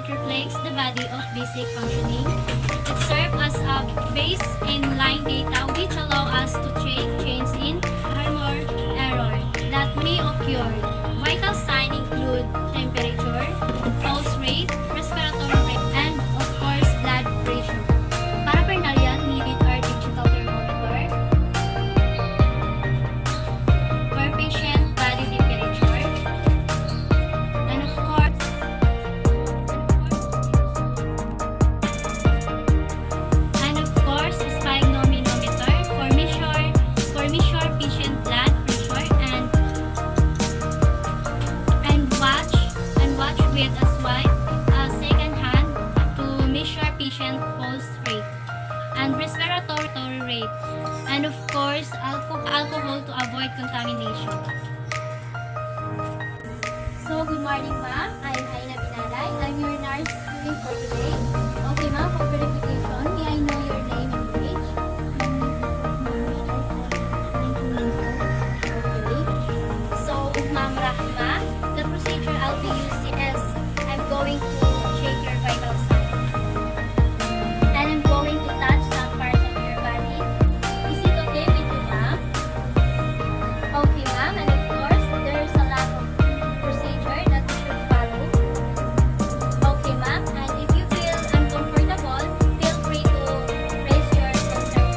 it reflects the body of basic functioning. It serves as a base in-line data which allow us to check change in hormone error that may occur. Vital signs include temperature, pulse rate, respiratory rate, and of course blood pressure. Paraphernalia needed are digital thermometer for patient body temperature, and of course sphygmomanometer for measure patient blood pressure, and watch with a swipe second hand to measure patient pulse rate and respiratory rate, and of course alcohol to avoid contamination. So, good morning, ma'am. I'm Aina Binalay. I'm your nurse for today. Okay, ma'am, for verification, may I know your name and age? Okay. So, Ma'am Rahma, the procedure I'll be using is I'm going to check your vital signs. And I'm going to touch some parts of your body. Is it okay with you, ma'am? Okay, ma'am, and of course, there's a lot of procedure that you should follow. Okay, ma'am, and if you feel uncomfortable, feel free to raise your concern.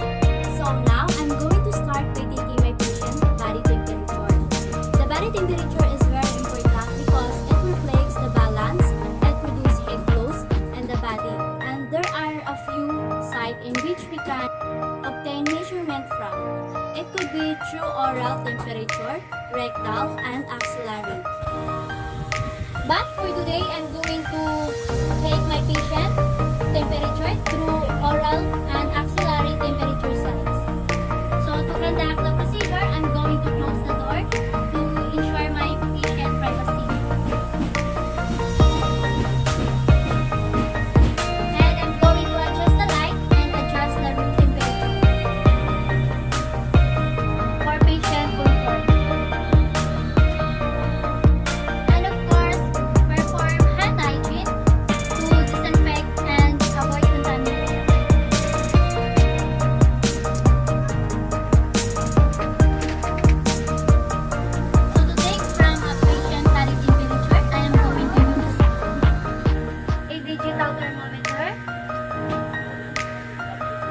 So now, I'm going to start by taking my patient body temperature. The body temperature is very important because it reflects the balance, it produces heat flows in the body, and there are a few sites in which we can obtain measurement from. It could be through oral temperature, rectal, and axillary. But for today, I'm going to take my patient temperature through oral and axillary temperature sites. So to conduct the procedure, I'm going to close the door to ensure my patient privacy. And I'm going to adjust the light and adjust the room temperature for patient comfort. And of course, perform hand hygiene to disinfect and avoid contamination. So to take from a patient body temperature, I am going to use a digital thermometer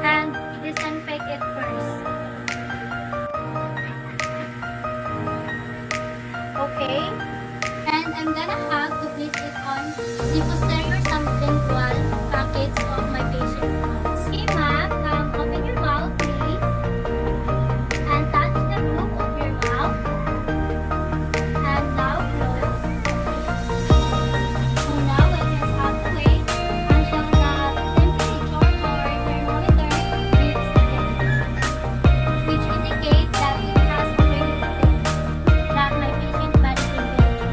and disinfect it first. Okay, and I'm gonna have to place it on the posterior sublingual pockets of my patient mouth. Okay, ma'am, open your mouth, please, and touch the roof of your mouth, and now close. So now I just have to wait until the temperature or thermometer reads 10, which indicates that it has already detected that my patient body temperature.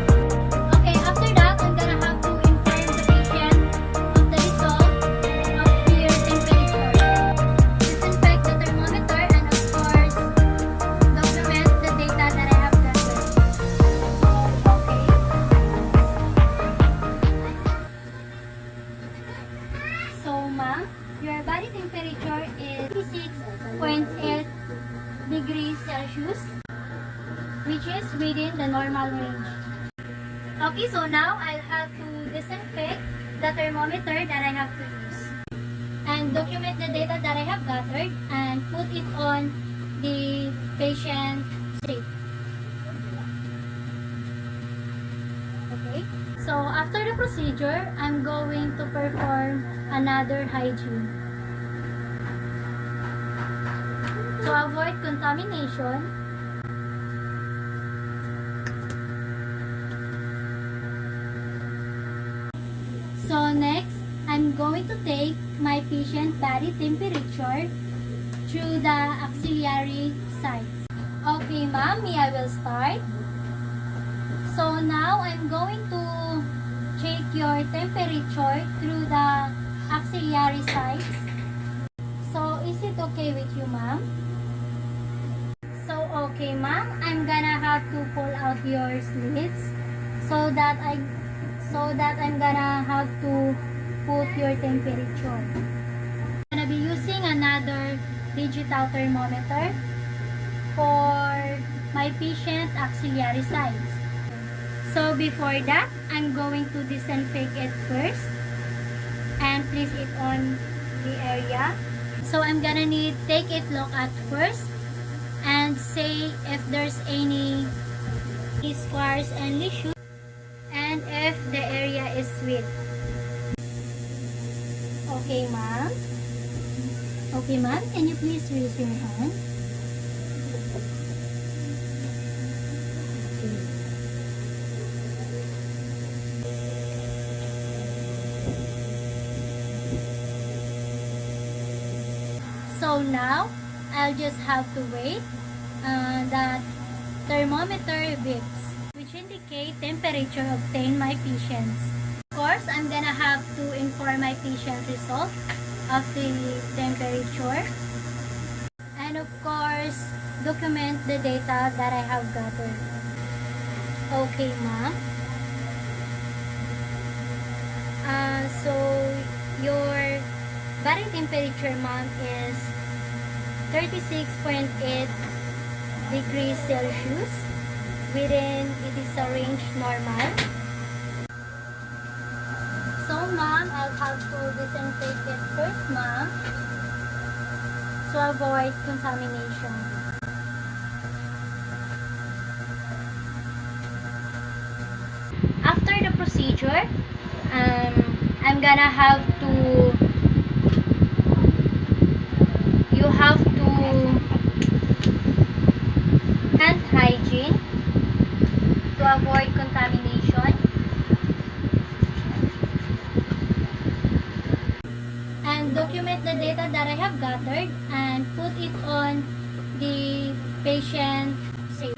Okay, after that, I'm gonna have to inform the patient of the result of their temperature. Disinfect the thermometer and of course, document the data that I have gathered. Okay. So, ma'am, your body temperature is 36.8 degrees Celsius, which is within the normal range. Okay, so now I'll have to disinfect the thermometer that I have to use and document the data that I have gathered and put it on the patient strip. Okay, so after the procedure, I'm going to perform another hygiene. To avoid contamination, so next, I'm going to take my patient body temperature through the axillary sites. Okay, ma'am, I will start. So now I'm going to check your temperature through the axillary sites. So is it okay with you, ma'am? So okay, ma'am, I'm gonna have to pull out your slits so that I'm gonna have to put your temperature. I'm gonna be using another digital thermometer for my patient auxiliary sites. So before that, I'm going to disinfect it first and place it on the area. So I'm gonna need take it look at first and say if there's any scars and issues and if the area is sweet. Okay, ma'am. Okay, ma'am. Can you please raise your hand? So now, I'll just have to wait that thermometer beeps, which indicate temperature obtained by patients. Of course, I'm gonna have to inform my patient result of the temperature. And of course, document the data that I have gathered. Okay, ma'am. So, your body temperature, ma'am, is 36.8 degrees Celsius. Within, it is a range normal. So, ma'am, I'll have to disinfect it first, ma'am, to avoid contamination. After the procedure, I'm gonna have to hand hygiene to avoid contamination, and document the data that I have gathered and put it on the patient safe.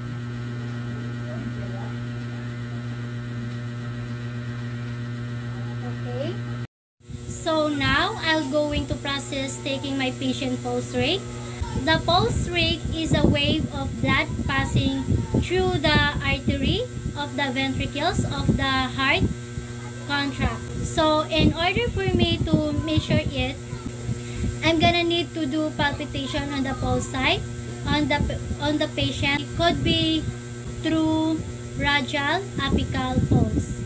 Okay. So now I'll going to process taking my patient pulse rate. The pulse rate is a wave of blood passing through the artery of the ventricles of the heart contract. So in order for me to measure it, I'm gonna need to do palpitation on the pulse site on the patient. It could be through radial apical pulse.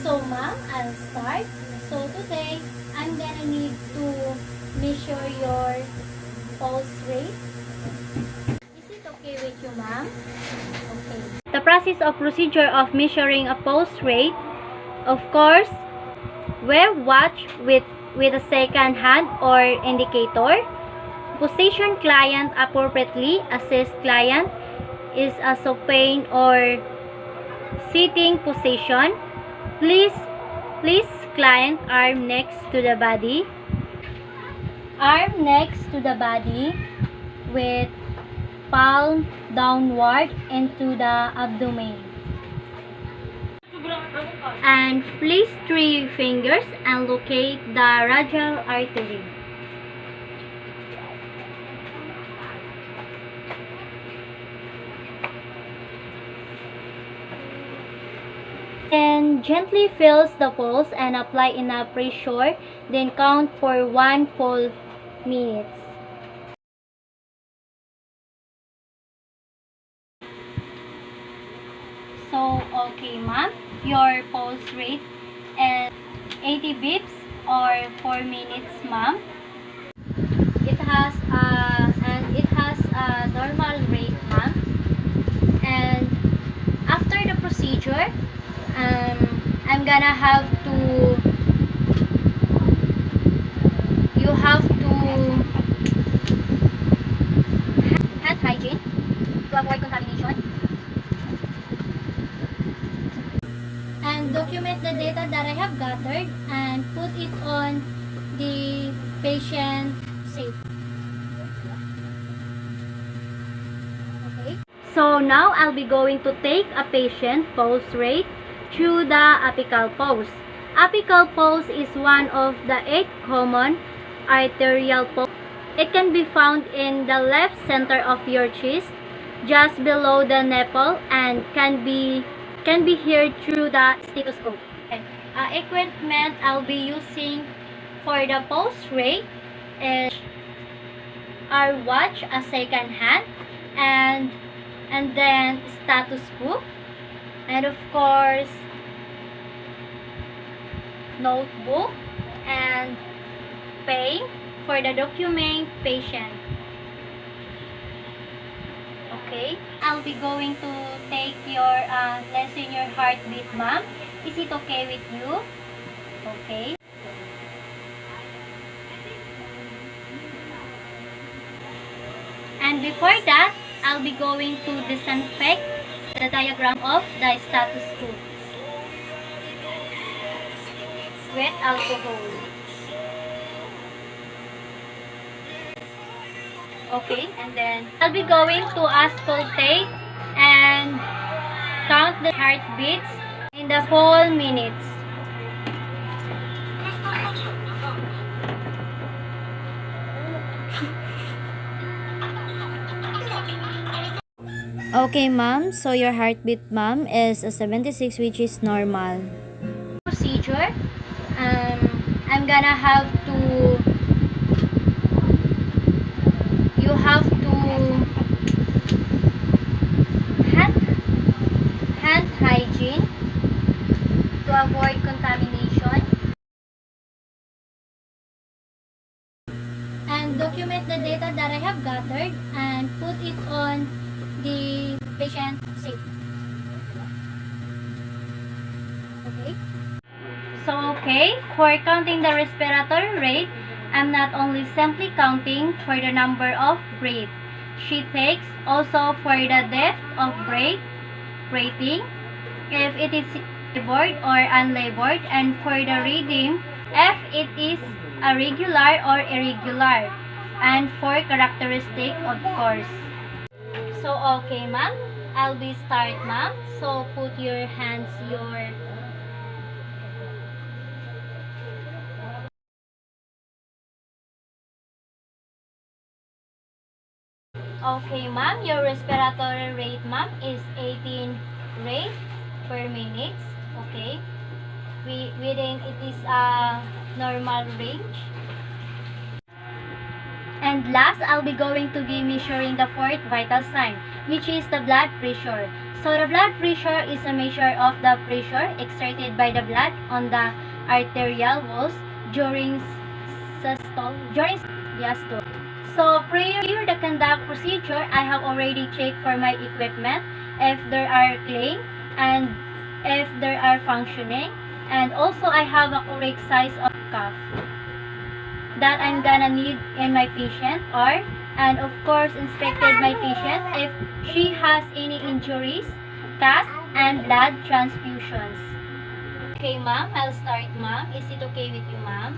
So ma'am, I'll start. So today, I'm gonna need to measure your pulse rate. Is it okay with you, ma'am? Okay. The process of procedure of measuring a pulse rate, of course, wear watch with a second hand or indicator. Position client appropriately. Assist client is a supine or sitting position. Please client arm next to the body. Arm next to the body with palm downward into the abdomen. And place 3 fingers and locate the radial artery. Then gently feels the pulse and apply enough pressure, then count for 1 full minute. So, okay ma'am, your pulse rate is 80 beeps or 4 minutes, ma'am. It has a normal rate, ma'am. And after the procedure, I'm gonna have to hand hygiene to avoid contamination and document the data that I have gathered and put it on the patient safe. Okay. So now I'll be going to take a patient pulse rate through the apical pulse. Apical pulse is one of the 8 common arterial pulse. It can be found in the left center of your chest, just below the nipple, and can be heard through the stethoscope. Okay. Equipment I'll be using for the pulse rate is our watch, a second hand, and then status book, and of course notebook and pen for the document patient. Okay, I'll be going to take your lesson your heartbeat, ma'am. Is it okay with you? Okay. And before that, I'll be going to disinfect the diagram of the status quo with alcohol. Okay, and then I'll be going to auscultate and count the heartbeats in the full minutes. Okay, ma'am. So your heartbeat, ma'am, is a 76, which is normal. Procedure. I'm gonna have to. You have to hand hygiene to avoid contamination, and document the data that I have gathered and put it on the patient safe. Okay. So, for counting the respiratory rate, I'm not only simply counting for the number of breath. She takes also for the depth of breath, rating, if it is labored or unlabored, and for the rhythm, if it is a regular or irregular, and for characteristic, of course. So, okay, ma'am. I'll be start, ma'am. So, put your hands, Okay, ma'am. Your respiratory rate, ma'am, is 18 rate per minute. Okay. Within it is a normal range. And last, I'll be going to be measuring the fourth vital sign, which is the blood pressure. So the blood pressure is a measure of the pressure exerted by the blood on the arterial walls during diastole. So prior to the conduct procedure, I have already checked for my equipment if there are clean and if they are functioning, and also I have a correct size of cuff that I'm gonna need in my patient, and of course inspected my patient if she has any injuries, cast, and blood transfusions. Okay, ma'am, I'll start, ma'am. Is it okay with you, ma'am?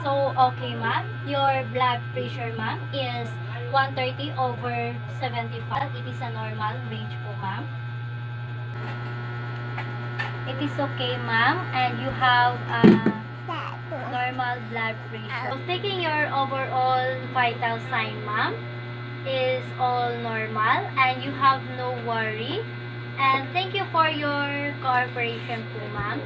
So, okay, ma'am. Your blood pressure, ma'am, is 130 over 75. It is a normal range po, ma'am. It is okay, ma'am, and you have a normal blood pressure. So, taking your overall vital sign, ma'am, is all normal, and you have no worry. And thank you for your cooperation po, ma'am.